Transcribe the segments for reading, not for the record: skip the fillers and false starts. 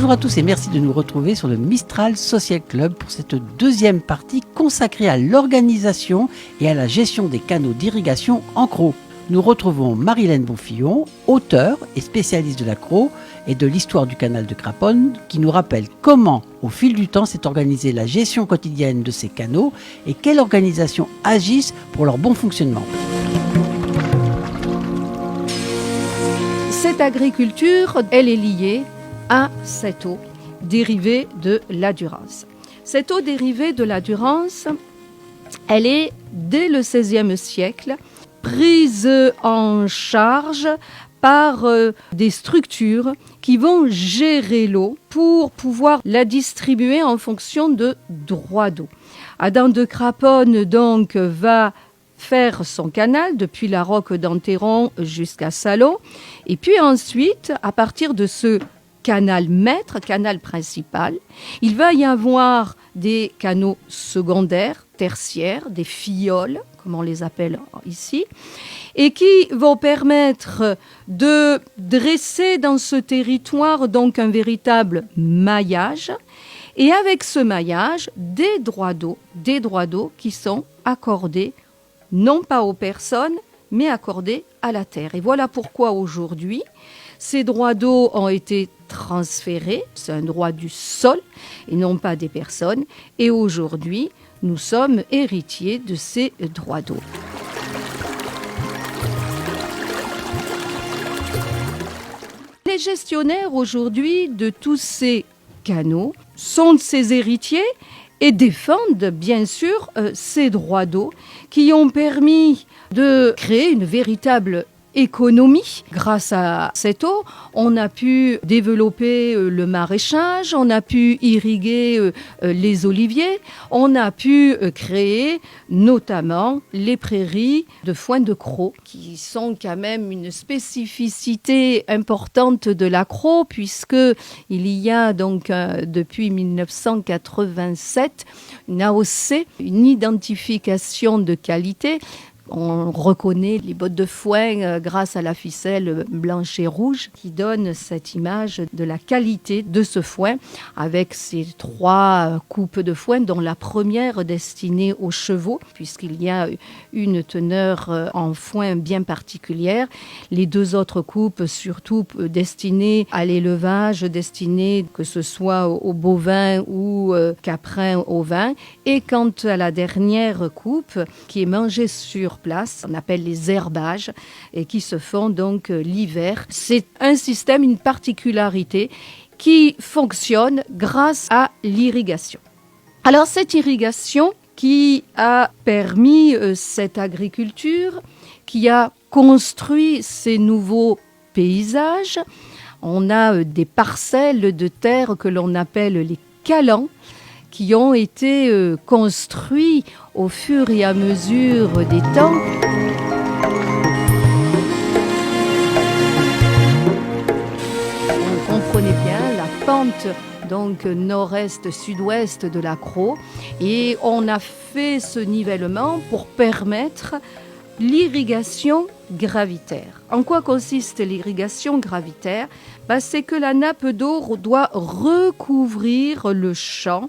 Bonjour à tous et merci de nous retrouver sur le Mistral Social Club pour cette deuxième partie consacrée à l'organisation et à la gestion des canaux d'irrigation en Crau. Nous retrouvons Marilène Bonfillon, auteure et spécialiste de la Crau et de l'histoire du canal de Craponne, qui nous rappelle comment, au fil du temps, s'est organisée la gestion quotidienne de ces canaux et quelles organisations agissent pour leur bon fonctionnement. Cette agriculture, elle est liée à cette eau dérivée de la Durance. Cette eau dérivée de la Durance, elle est, dès le XVIe siècle, prise en charge par des structures qui vont gérer l'eau pour pouvoir la distribuer en fonction de droits d'eau. Adam de Craponne donc va faire son canal depuis la Roque d'Enterron jusqu'à Salon. Et puis ensuite, à partir de ce canal maître, canal principal, il va y avoir des canaux secondaires, tertiaires, des filleuls, comme on les appelle ici, et qui vont permettre de dresser dans ce territoire donc un véritable maillage. Et avec ce maillage, des droits d'eau qui sont accordés non pas aux personnes, mais accordés à la terre. Et voilà pourquoi aujourd'hui, ces droits d'eau ont été transférés, c'est un droit du sol et non pas des personnes. Et aujourd'hui, nous sommes héritiers de ces droits d'eau. Les gestionnaires aujourd'hui de tous ces canaux sont ces héritiers et défendent bien sûr ces droits d'eau qui ont permis de créer une véritable économie. Grâce à cette eau, on a pu développer le maraîchage, on a pu irriguer les oliviers, on a pu créer notamment les prairies de foin de Crau, qui sont quand même une spécificité importante de la Crau, puisque il y a donc depuis 1987 une AOC, une identification de qualité. On reconnaît les bottes de foin grâce à la ficelle blanche et rouge qui donne cette image de la qualité de ce foin avec ces 3 coupes de foin dont la première destinée aux chevaux puisqu'il y a une teneur en foin bien particulière. Les 2 autres coupes surtout destinées à l'élevage, destinées que ce soit aux bovins ou caprins au vin. Et quant à la dernière coupe qui est mangée sur place, on appelle les herbages et qui se font donc l'hiver. C'est un système, une particularité qui fonctionne grâce à l'irrigation. Alors cette irrigation qui a permis cette agriculture, qui a construit ces nouveaux paysages, on a des parcelles de terre que l'on appelle les calans, qui ont été construits au fur et à mesure des temps. Vous comprenez bien la pente donc nord-est, sud-ouest de la Crau, et on a fait ce nivellement pour permettre l'irrigation gravitaire. En quoi consiste l'irrigation gravitaire ? C'est que la nappe d'eau doit recouvrir le champ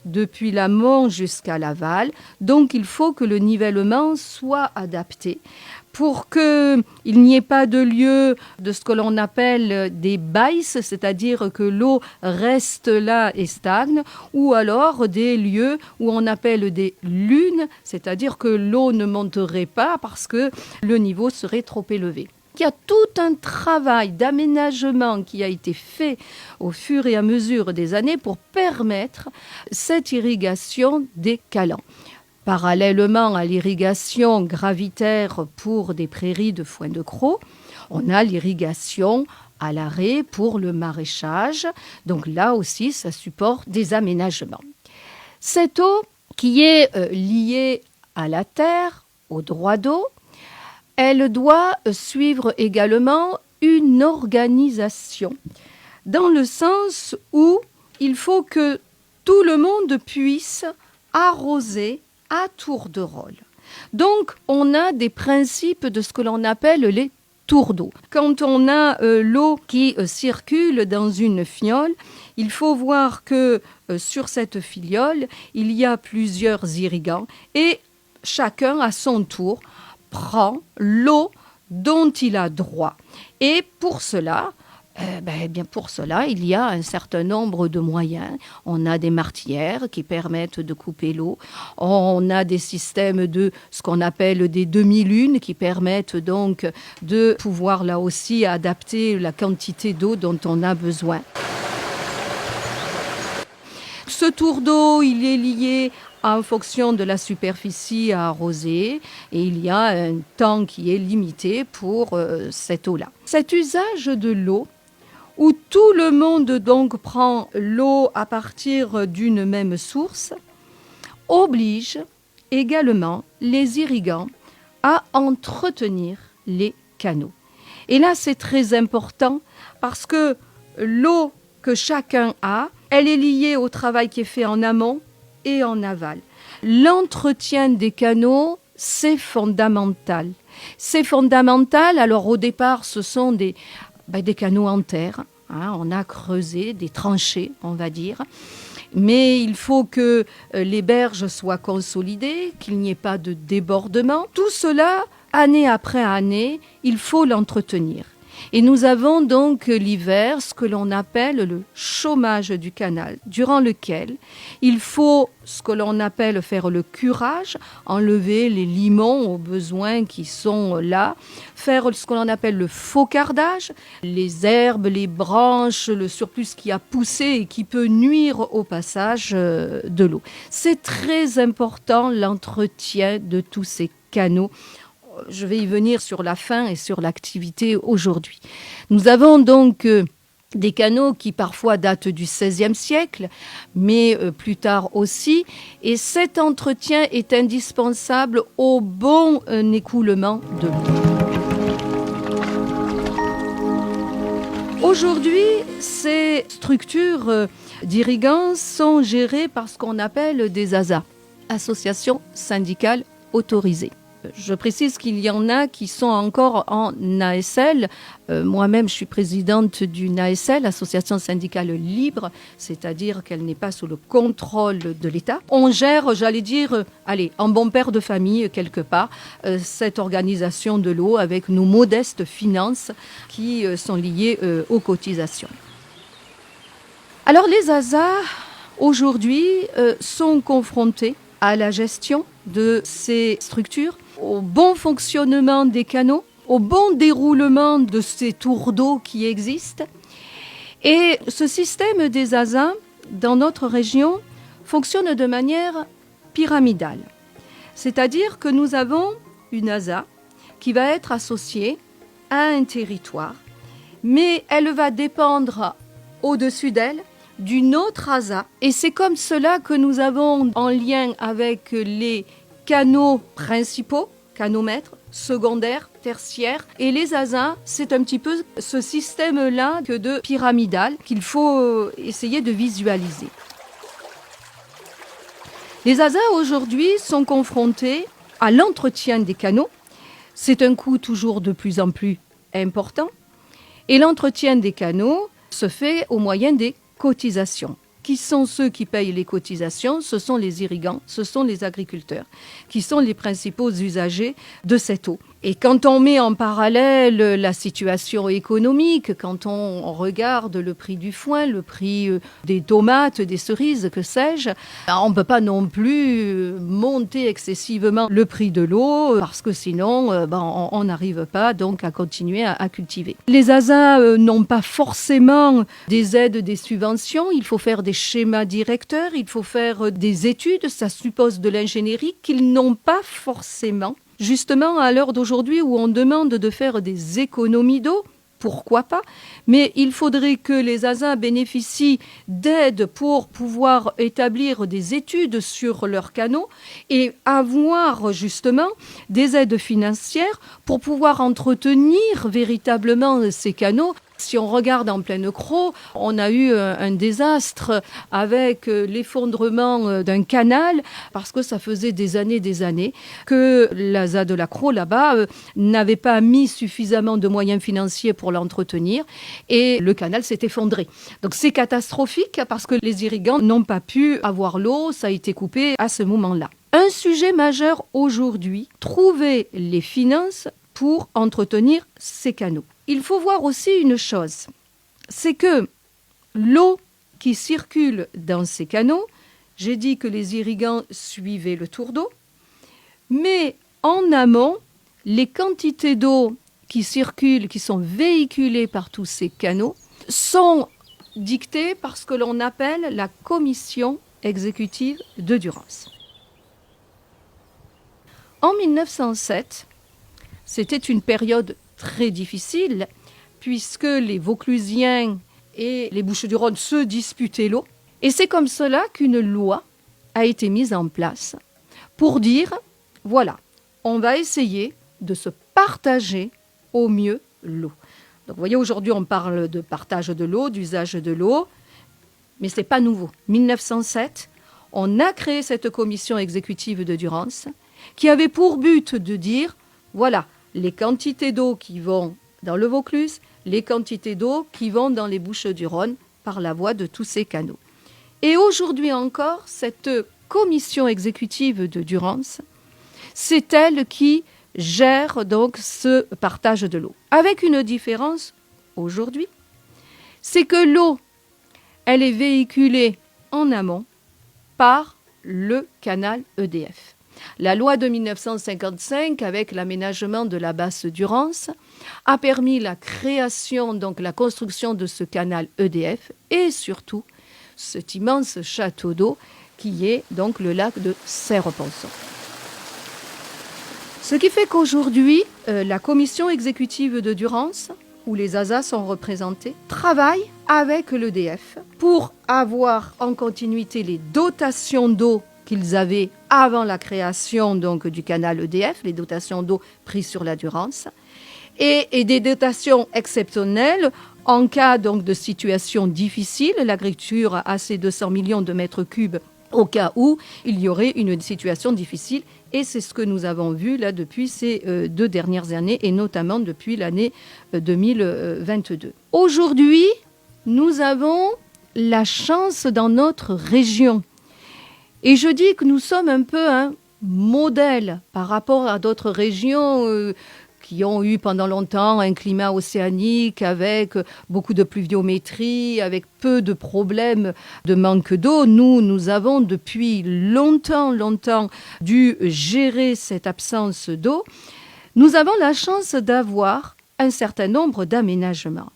depuis l'amont jusqu'à l'aval. Donc, il faut que le nivellement soit adapté pour qu'il n'y ait pas de lieu de ce que l'on appelle des baisses, c'est-à-dire que l'eau reste là et stagne, ou alors des lieux où on appelle des lunes, c'est-à-dire que l'eau ne monterait pas parce que le niveau serait trop élevé. Il y a tout un travail d'aménagement qui a été fait au fur et à mesure des années pour permettre cette irrigation des calans. Parallèlement à l'irrigation gravitaire pour des prairies de foin de Crau, on a l'irrigation à l'arrêt pour le maraîchage. Donc là aussi, ça supporte des aménagements. Cette eau qui est liée à la terre, au droit d'eau, elle doit suivre également une organisation, dans le sens où il faut que tout le monde puisse arroser à tour de rôle. Donc, on a des principes de ce que l'on appelle les tours d'eau. Quand on a l'eau qui circule dans une fiole, Il faut voir que sur cette filiole, il y a plusieurs irrigants et chacun, à son tour, prend l'eau dont il a droit. Et pour cela, il y a un certain nombre de moyens. On a des martières qui permettent de couper l'eau. On a des systèmes de ce qu'on appelle des demi-lunes qui permettent donc de pouvoir là aussi adapter la quantité d'eau dont on a besoin. Ce tour d'eau, il est lié en fonction de la superficie à arroser et il y a un temps qui est limité pour cette eau-là. Cet usage de l'eau, où tout le monde donc prend l'eau à partir d'une même source, oblige également les irrigants à entretenir les canaux. Et là, c'est très important parce que l'eau que chacun a, elle est liée au travail qui est fait en amont et en aval. L'entretien des canaux, c'est fondamental. C'est fondamental. Alors au départ, ce sont des canaux en terre. On a creusé des tranchées, on va dire. Mais il faut que les berges soient consolidées, qu'il n'y ait pas de débordement. Tout cela, année après année, il faut l'entretenir. Et nous avons donc l'hiver ce que l'on appelle le chômage du canal, durant lequel il faut ce que l'on appelle faire le curage, enlever les limons aux besoins qui sont là, faire ce que l'on appelle le faucardage, les herbes, les branches, le surplus qui a poussé et qui peut nuire au passage de l'eau. C'est très important l'entretien de tous ces canaux. Je vais y venir sur la fin et sur l'activité aujourd'hui. Nous avons donc des canaux qui parfois datent du XVIe siècle, mais plus tard aussi. Et cet entretien est indispensable au bon écoulement de l'eau. Aujourd'hui, ces structures d'irrigants sont gérées par ce qu'on appelle des ASA, associations syndicales autorisées. Je précise qu'il y en a qui sont encore en ASL. Moi-même, je suis présidente d'une ASL, Association syndicale libre, c'est-à-dire qu'elle n'est pas sous le contrôle de l'État. On gère, en bon père de famille, quelque part, cette organisation de l'eau avec nos modestes finances qui sont liées aux cotisations. Alors, les ASA, aujourd'hui, sont confrontés à la gestion de ces structures, au bon fonctionnement des canaux, au bon déroulement de ces tours d'eau qui existent. Et ce système des ASA, dans notre région, fonctionne de manière pyramidale. C'est-à-dire que nous avons une ASA qui va être associée à un territoire, mais elle va dépendre au-dessus d'elle d'une autre ASA. Et c'est comme cela que nous avons en lien avec les canaux principaux, canomètres, secondaires, tertiaires. Et les ASA, c'est un petit peu ce système-là de pyramidal qu'il faut essayer de visualiser. Les ASA aujourd'hui sont confrontés à l'entretien des canaux. C'est un coût toujours de plus en plus important. Et l'entretien des canaux se fait au moyen des cotisations. Qui sont ceux qui payent les cotisations? Ce sont les irrigants, ce sont les agriculteurs, qui sont les principaux usagers de cette eau. Et quand on met en parallèle la situation économique, quand on regarde le prix du foin, le prix des tomates, des cerises, que sais-je, on ne peut pas non plus monter excessivement le prix de l'eau parce que sinon on n'arrive pas donc à continuer à cultiver. Les ASA n'ont pas forcément des aides, des subventions, il faut faire des schémas directeurs, il faut faire des études, ça suppose de l'ingénierie qu'ils n'ont pas forcément. Justement, à l'heure d'aujourd'hui où on demande de faire des économies d'eau, pourquoi pas? Mais il faudrait que les ASA bénéficient d'aides pour pouvoir établir des études sur leurs canaux et avoir justement des aides financières pour pouvoir entretenir véritablement ces canaux. Si on regarde en pleine Crau, on a eu un désastre avec l'effondrement d'un canal parce que ça faisait des années que la ZAD de la Crau, là-bas, n'avait pas mis suffisamment de moyens financiers pour l'entretenir et le canal s'est effondré. Donc c'est catastrophique parce que les irrigants n'ont pas pu avoir l'eau, ça a été coupé à ce moment-là. Un sujet majeur aujourd'hui, trouver les finances pour entretenir ces canaux. Il faut voir aussi une chose, c'est que l'eau qui circule dans ces canaux, j'ai dit que les irrigants suivaient le tour d'eau, mais en amont, les quantités d'eau qui circulent, qui sont véhiculées par tous ces canaux, sont dictées par ce que l'on appelle la commission exécutive de Durance. En 1907, c'était une période très difficile puisque les Vauclusiens et les Bouches-du-Rhône se disputaient l'eau. Et c'est comme cela qu'une loi a été mise en place pour dire, voilà, on va essayer de se partager au mieux l'eau. Donc vous voyez, aujourd'hui on parle de partage de l'eau, d'usage de l'eau, mais ce n'est pas nouveau. 1907, on a créé cette commission exécutive de Durance qui avait pour but de dire, voilà, les quantités d'eau qui vont dans le Vaucluse, les quantités d'eau qui vont dans les Bouches-du-Rhône par la voie de tous ces canaux. Et aujourd'hui encore, cette commission exécutive de Durance, c'est elle qui gère donc ce partage de l'eau. Avec une différence aujourd'hui, c'est que l'eau, elle est véhiculée en amont par le canal EDF. La loi de 1955, avec l'aménagement de la Basse-Durance, a permis la création, donc la construction de ce canal EDF et surtout cet immense château d'eau qui est donc le lac de Serre-Ponçon. Ce qui fait qu'aujourd'hui, la commission exécutive de Durance, où les ASA sont représentés, travaille avec l'EDF pour avoir en continuité les dotations d'eau qu'ils avaient avant la création donc, du canal EDF, les dotations d'eau prises sur la Durance, et des dotations exceptionnelles en cas donc, de situation difficile. L'agriculture a ses 200 millions de mètres cubes au cas où il y aurait une situation difficile. Et c'est ce que nous avons vu là depuis ces 2 dernières années, et notamment depuis l'année 2022. Aujourd'hui, nous avons la chance dans notre région. Et je dis que nous sommes un peu un modèle par rapport à d'autres régions qui ont eu pendant longtemps un climat océanique avec beaucoup de pluviométrie, avec peu de problèmes de manque d'eau. Nous avons depuis longtemps dû gérer cette absence d'eau. Nous avons la chance d'avoir un certain nombre d'aménagements.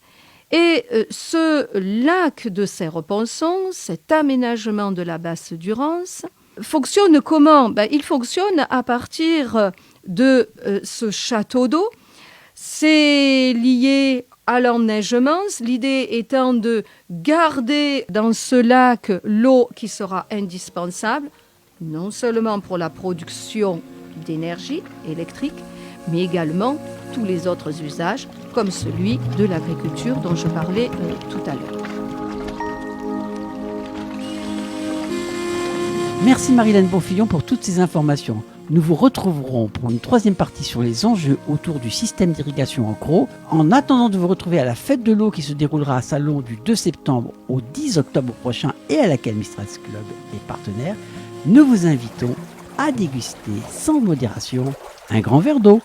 Et ce lac de Serre-Ponçon, cet aménagement de la Basse-Durance, fonctionne comment ? Il fonctionne à partir de ce château d'eau. C'est lié à l'enneigement, l'idée étant de garder dans ce lac l'eau qui sera indispensable, non seulement pour la production d'énergie électrique, mais également tous les autres usages, comme celui de l'agriculture dont je parlais tout à l'heure. Merci Marilène Bonfillon pour toutes ces informations. Nous vous retrouverons pour une 3e partie sur les enjeux autour du système d'irrigation en Crau. En attendant de vous retrouver à la fête de l'eau qui se déroulera à Salon du 2 septembre au 10 octobre prochain et à laquelle Mistral Club est partenaire, nous vous invitons à déguster sans modération un grand verre d'eau.